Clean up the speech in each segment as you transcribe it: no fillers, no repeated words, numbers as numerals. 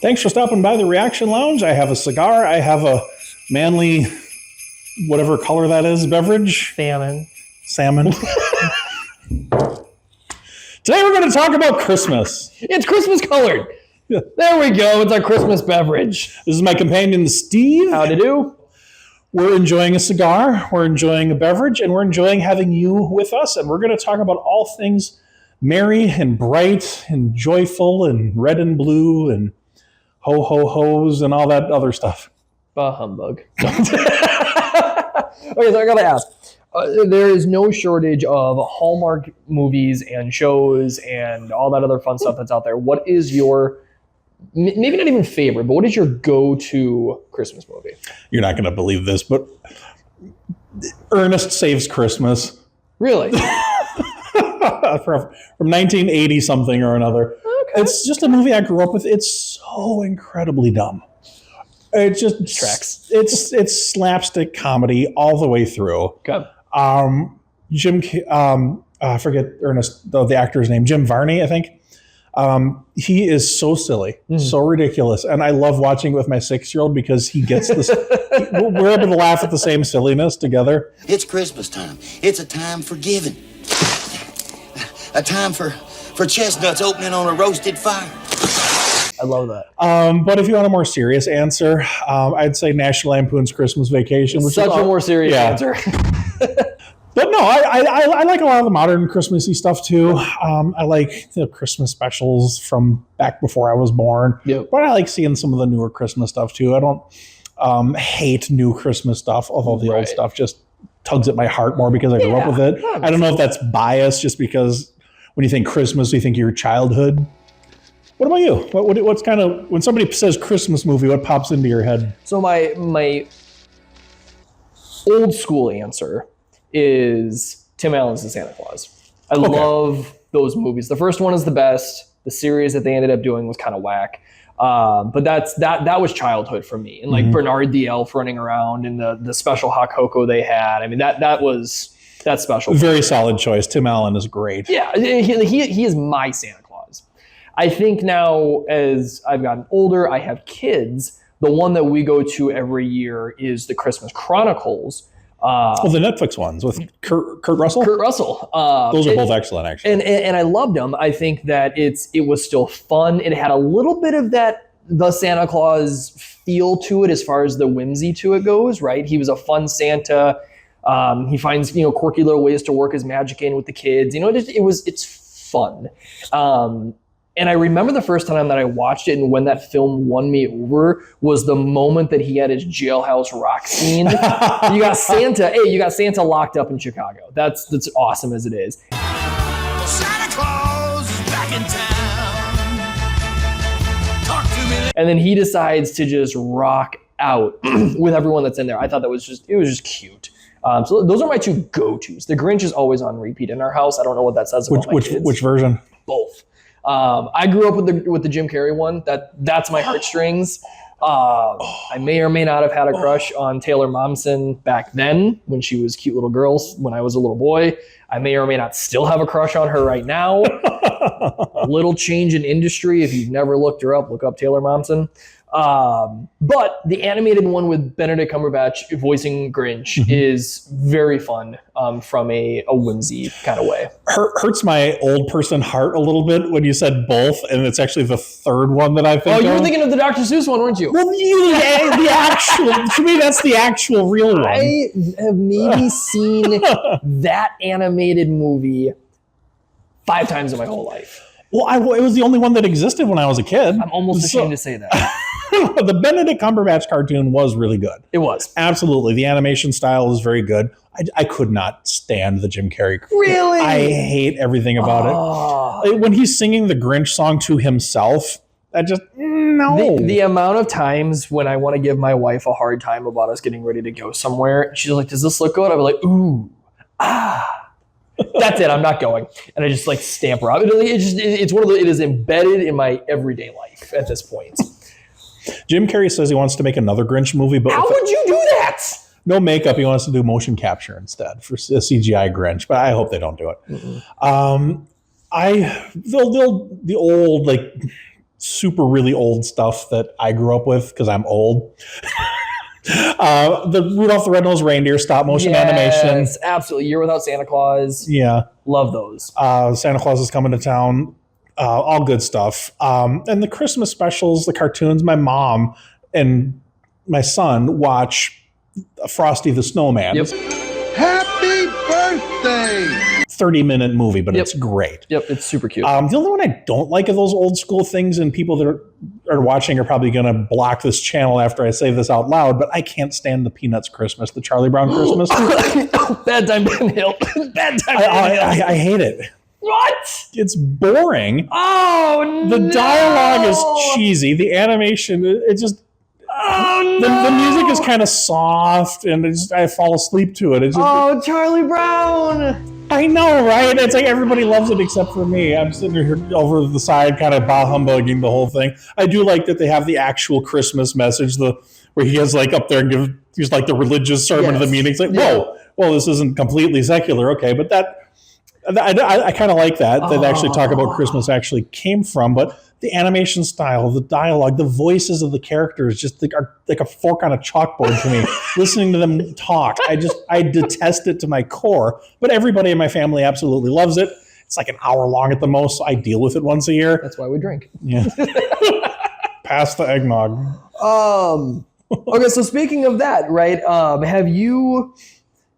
Thanks for stopping by the Reaction Lounge. I have a cigar. I have a manly, whatever color that is, beverage. Salmon. Today we're going to talk about Christmas. It's Christmas colored. Yeah. There we go. It's our Christmas beverage. This is my companion, Steve. Howdy do. We're enjoying a cigar, we're enjoying a beverage, and we're enjoying having you with us. And we're going to talk about all things merry and bright and joyful and red and blue and ho-ho-hos and all that other stuff. Bah humbug. Okay, so I got to ask. There is no shortage of Hallmark movies and shows and all that other fun stuff that's out there. What is your, maybe not even favorite, but what is your go-to Christmas movie? You're not going to believe this, but Ernest Saves Christmas. Really? From 1980 something or another. Okay. It's just a movie I grew up with. It's so incredibly dumb. It just tracks. It's slapstick comedy all the way through. Okay. I forget Ernest, the actor's name, Jim Varney, I think. He is so silly, so ridiculous. And I love watching it with my 6-year-old because he gets this. We're able to laugh at the same silliness together. It's Christmas time. It's a time for giving. A time for chestnuts opening on a roasted fire. I love that. But if you want a more serious answer, I'd say National Lampoon's Christmas Vacation. Which Such a more serious answer. But no, I like a lot of the modern Christmassy stuff too. I like the Christmas specials from back before I was born. Yep. But I like seeing some of the newer Christmas stuff too. I don't hate new Christmas stuff, although the old stuff just tugs at my heart more because I grew up with it. I don't know if that's bias, just because when you think Christmas, you think of your childhood. What about you? What's kind of, when somebody says Christmas movie, what pops into your head? So my old school answer is Tim Allen's The Santa Claus. I love those movies. The first one is the best. The series that they ended up doing was kind of whack. But that was childhood for me. And like Bernard the Elf running around and the special hot cocoa they had. I mean, that's special. Very solid choice. Tim Allen is great. Yeah, he is my Santa Claus. I think now as I've gotten older, I have kids. The one that we go to every year is the Christmas Chronicles. The Netflix ones with Kurt Russell? Kurt Russell. Those are both excellent, actually. And I loved them. I think that it was still fun. It had a little bit of the Santa Claus feel to it as far as the whimsy to it goes, right? He was a fun Santa. He finds, quirky little ways to work his magic in with the kids. It's fun. And I remember the first time that I watched it and when that film won me over was the moment that he had his jailhouse rock scene. You got Santa locked up in Chicago. That's awesome as it is. Santa Claus is back in town. Talk to me. And then he decides to just rock out with everyone that's in there. I thought it was just cute. So those are my two go-tos. The Grinch is always on repeat in our house. I don't know what that says about my kids. Which version? Both. I grew up with the Jim Carrey one. That's my heartstrings. I may or may not have had a crush on Taylor Momsen back then when she was cute little girl when I was a little boy. I may or may not still have a crush on her right now. A little change in industry. If you've never looked her up, look up Taylor Momsen. But the animated one with Benedict Cumberbatch voicing Grinch is very fun from a whimsy kind of way. Hurts my old person heart a little bit when you said both, and it's actually the third one that I think Oh, you were thinking of the Dr. Seuss one, weren't you? Well, the actual, to me, that's the actual real one. I have maybe seen that animated movie 5 times in my whole life. Well, it was the only one that existed when I was a kid. I'm almost ashamed to say that. The Benedict Cumberbatch cartoon was really good. It was. Absolutely. The animation style is very good. I could not stand the Jim Carrey. Really? I hate everything about it. When he's singing the Grinch song to himself, I just, no. The amount of times when I want to give my wife a hard time about us getting ready to go somewhere, she's like, does this look good? I'll be like, ooh, that's it. I'm not going. And I just like stamp her out. It's one of it is embedded in my everyday life at this point. Jim Carrey says he wants to make another Grinch movie, but how would you do that? No makeup. He wants to do motion capture instead for a CGI Grinch, but I hope they don't do it. The old like super really old stuff that I grew up with because I'm old. The Rudolph the Red-Nosed Reindeer stop motion animation. Yes, absolutely. Year Without Santa Claus. Yeah. Love those. Santa Claus is coming to town. All good stuff. And the Christmas specials, the cartoons, my mom and my son watch Frosty the Snowman. Yep. Happy birthday! 30-minute movie, but it's great. Yep, it's super cute. The only one I don't like of those old school things, and people that are watching are probably going to block this channel after I say this out loud, but I can't stand the Peanuts Christmas, the Charlie Brown Christmas. Bad time Ben Hill. Bad time Ben Hill. I hate it. What? It's boring. Oh, The no. dialogue is cheesy. The animation, it just... Oh, no. The music is kind of soft, and I fall asleep to it. It's just, Oh, Charlie Brown. I know, right? It's like everybody loves it except for me. I'm sitting here over the side, kind of bah humbugging the whole thing. I do like that they have the actual Christmas message, where he has like up there and gives like the religious sermon of the meeting. It's like, whoa, well, this isn't completely secular, okay? But I kind of like that. They actually talk about Christmas actually came from, but the animation style, the dialogue, the voices of the characters just are like a fork on a chalkboard to me. Listening to them talk, I detest it to my core. But everybody in my family absolutely loves it. It's like an hour long at the most, so I deal with it once a year. That's why we drink. Yeah. Pass the eggnog. Okay, so speaking of that, right? Have you?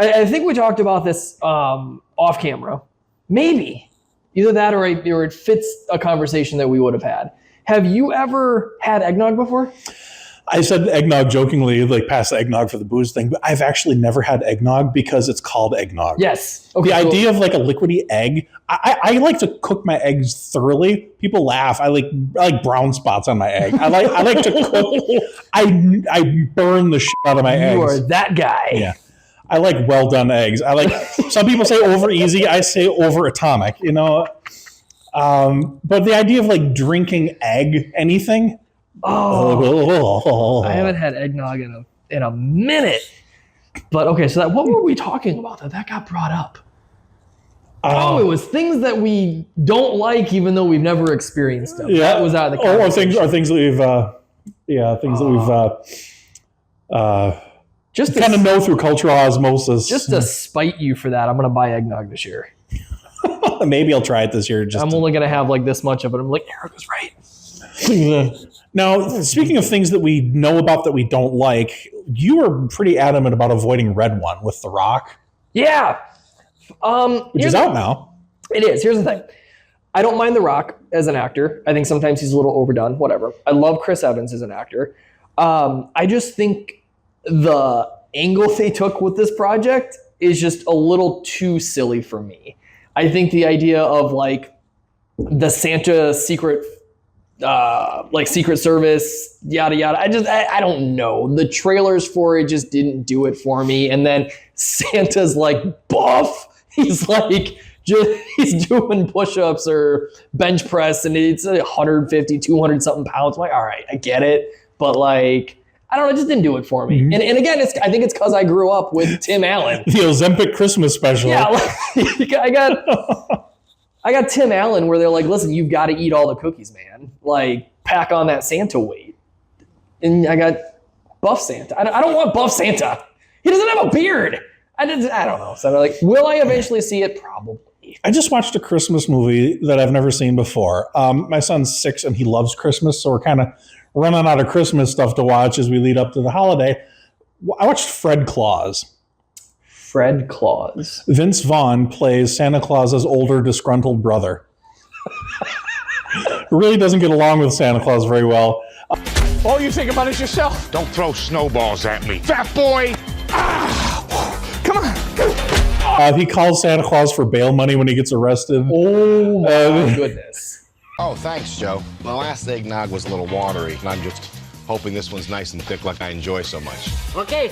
I think we talked about this off camera. Maybe either that or it fits a conversation that we would have had. Have you ever had eggnog before? I said eggnog jokingly, like pass the eggnog for the booze thing, but I've actually never had eggnog because it's called eggnog. Yes. Okay. The idea of like a liquidy egg, I like to cook my eggs thoroughly. People laugh. I like brown spots on my egg. I like to cook. I burn the shit out of my eggs. You are that guy. Yeah. I like well done eggs. I like, some people say over easy. I say over atomic, you know? But the idea of like drinking anything. I haven't had eggnog in a minute. But okay, so what were we talking about that got brought up? It was things that we don't like, even though we've never experienced them. Yeah. That was out of the or conversation. things that we've just kind of know through cultural osmosis. Just to spite you for that, I'm going to buy eggnog this year. Maybe I'll try it this year. I'm only going to have like this much of it. I'm like, Eric was right. Now, speaking of things that we know about that we don't like, you were pretty adamant about avoiding Red One with The Rock. Yeah. Which is out now. It is. Here's the thing. I don't mind The Rock as an actor. I think sometimes he's a little overdone, whatever. I love Chris Evans as an actor. I just think the angle they took with this project is just a little too silly for me. I think the idea of like the Santa secret, like Secret Service, yada yada. I don't know. The trailers for it just didn't do it for me. And then Santa's like buff. He's like he's doing push-ups or bench press, and it's 150, 200 something pounds. I'm like, all right, I get it, but like, I don't know, it just didn't do it for me. Mm-hmm. And again, I think it's because I grew up with Tim Allen. The Ozempic Christmas special. Yeah, like, I got Tim Allen where they're like, listen, you've got to eat all the cookies, man. Like, pack on that Santa weight. And I got buff Santa. I don't want buff Santa. He doesn't have a beard. I don't know. So I'm like, will I eventually see it? Probably. I just watched a Christmas movie that I've never seen before. My son's 6 and he loves Christmas, so we're kind of running out of Christmas stuff to watch as we lead up to the holiday. I watched Fred Claus. Fred Claus. Vince Vaughn plays Santa Claus's older, disgruntled brother. Really doesn't get along with Santa Claus very well. All you think about is yourself. Don't throw snowballs at me. Fat boy! Come on. He calls Santa Claus for bail money when he gets arrested. Oh my goodness. Oh, thanks, Joe. My last eggnog was a little watery, and I'm just hoping this one's nice and thick like I enjoy so much. Okay,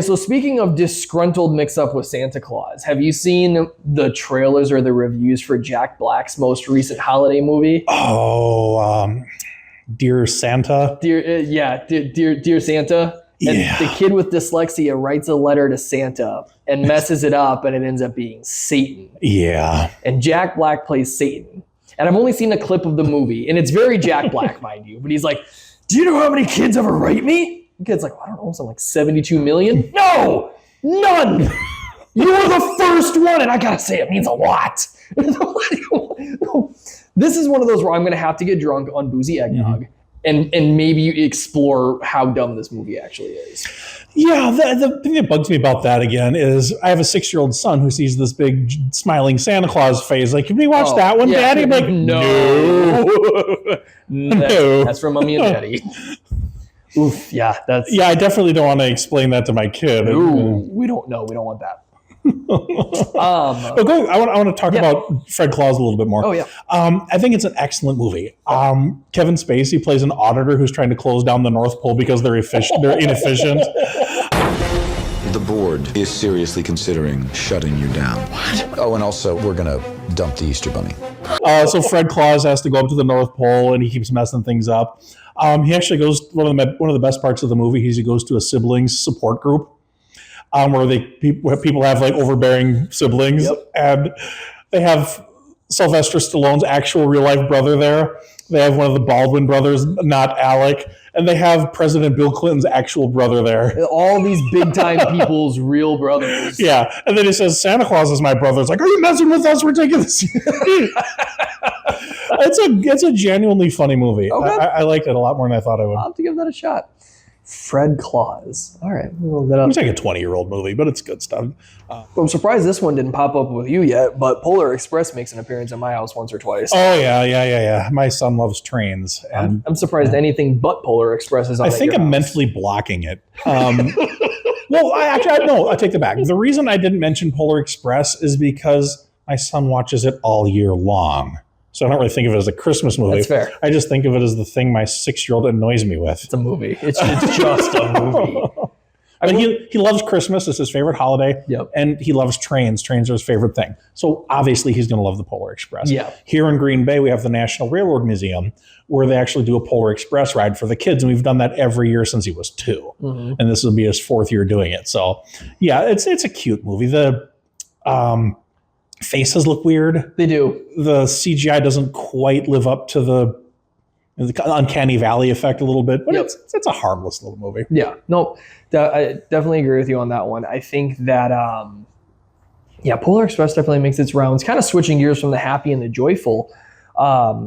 so speaking of disgruntled mix-up with Santa Claus, have you seen the trailers or the reviews for Jack Black's most recent holiday movie? Oh, Dear Santa. Dear Santa. And the kid with dyslexia writes a letter to Santa and messes it up, and it ends up being Satan. Yeah. And Jack Black plays Satan. And I've only seen a clip of the movie, and it's very Jack Black, mind you. But he's like, "Do you know how many kids ever write me?" The kid's like, "I don't know, something like 72 million." No, none. You were the first one, and I gotta say, it means a lot. This is one of those where I'm gonna have to get drunk on boozy eggnog, and maybe explore how dumb this movie actually is. Yeah, the thing that bugs me about that again is I have a 6-year-old son who sees this big smiling Santa Claus face. Like, can we watch that one, yeah. Daddy? I'm like, no. That's from Mommy and Daddy. Oof, yeah, that's. Yeah, I definitely don't want to explain that to my kid. Ooh, we don't know. We don't want that. But I want to talk about Fred Claus a little bit more. Oh, yeah. I think it's an excellent movie. Kevin Spacey plays an auditor who's trying to close down the North Pole because they're inefficient. The board is seriously considering shutting you down. What? Oh, and also, we're going to dump the Easter Bunny. So Fred Claus has to go up to the North Pole, and he keeps messing things up. He actually goes, one of the best parts of the movie is he goes to a siblings support group. Where people have like overbearing siblings, and they have Sylvester Stallone's actual real life brother there. They have one of the Baldwin brothers, not Alec, and they have President Bill Clinton's actual brother there. All these big time people's real brothers. Yeah, and then he says Santa Claus is my brother. It's like, are you messing with us? We're taking this. It's a genuinely funny movie. Okay. I liked it a lot more than I thought I would. I'll have to give that a shot. Fred Claus. All right, we'll look that up. It's like a 20-year-old movie, but it's good stuff. I'm surprised this one didn't pop up with you yet, but Polar Express makes an appearance in my house once or twice. Oh, yeah. My son loves trains. And I'm surprised anything but Polar Express is on I think I'm mentally blocking it. Well, I take it back. The reason I didn't mention Polar Express is because my son watches it all year long. So I don't really think of it as a Christmas movie. That's fair. I just think of it as the thing my 6-year-old annoys me with. It's a movie. It's just a movie. But he loves Christmas. It's his favorite holiday. Yep. And he loves trains. Trains are his favorite thing. So obviously he's going to love the Polar Express. Yeah. Here in Green Bay, we have the National Railroad Museum where they actually do a Polar Express ride for the kids. And we've done that every year since he was 2. Mm-hmm. And this will be his 4th year doing it. So yeah, it's a cute movie. The faces look weird. They do. The CGI doesn't quite live up to the uncanny valley effect a little bit, but it's a harmless little movie. Yeah, no, I definitely agree with you on that one. I think that Polar Express definitely makes its rounds. Kind of switching gears from the happy and the joyful,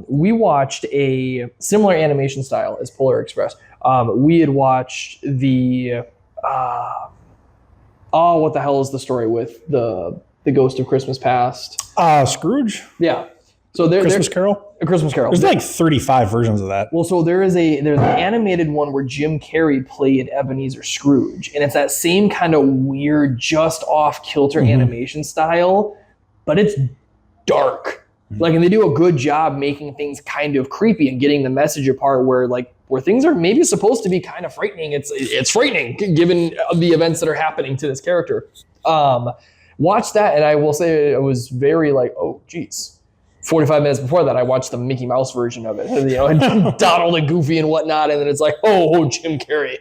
we watched a similar animation style as Polar Express. We had watched the what the hell is the story with the Ghost of Christmas Past? Scrooge? Yeah. So Christmas Carol? A Christmas Carol. There's like 35 versions of that. Well, so there's an animated one where Jim Carrey played Ebenezer Scrooge. And it's that same kind of weird, just off kilter animation style, but it's dark. Like, and they do a good job making things kind of creepy and getting the message apart where things are maybe supposed to be kind of frightening. It's frightening given the events that are happening to this character. Watched that, and I will say I was very like, oh, geez. 45 minutes before that, I watched the Mickey Mouse version of it. And Donald and Goofy and whatnot, and then it's like, oh, Jim Carrey.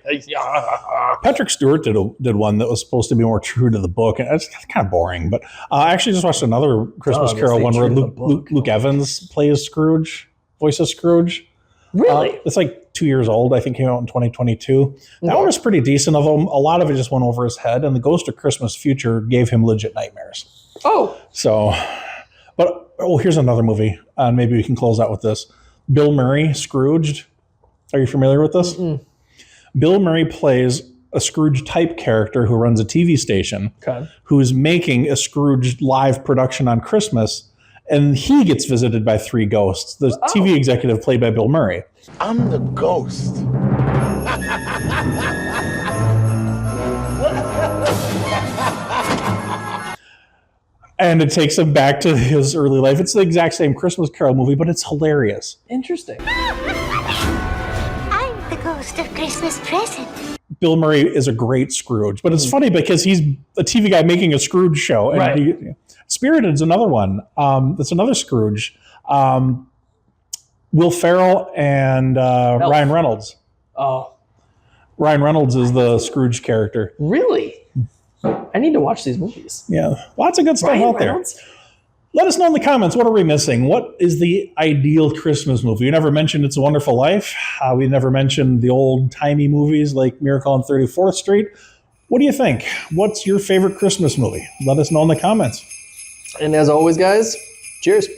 Patrick Stewart did one that was supposed to be more true to the book, and it's kind of boring. But I actually just watched another Christmas Carol one where Luke Evans plays Scrooge, voices Scrooge. Really? It's like 2 years old. I think came out in 2022. That one was pretty decent, although a lot of it just went over his head, and the Ghost of Christmas Future gave him legit nightmares. Oh. So, but here's another movie. Maybe we can close out with this. Bill Murray, Scrooged. Are you familiar with this? Mm-mm. Bill Murray plays a Scrooge-type character who runs a TV station who's making a Scrooge live production on Christmas, and he gets visited by 3 ghosts. The TV executive played by Bill Murray. I'm the ghost. And it takes him back to his early life. It's the exact same Christmas Carol movie, but it's hilarious. Interesting. I'm the ghost of Christmas present. Bill Murray is a great Scrooge, but it's funny because he's a TV guy making a Scrooge show. And right. Spirited's another one. That's another Scrooge. Will Ferrell and Ryan Reynolds. Oh. Ryan Reynolds is the Scrooge character. Really? I need to watch these movies. Yeah, lots of good stuff out there. Let us know in the comments, what are we missing? What is the ideal Christmas movie? We never mentioned It's a Wonderful Life. We never mentioned the old-timey movies like Miracle on 34th Street. What do you think? What's your favorite Christmas movie? Let us know in the comments. And as always, guys, cheers.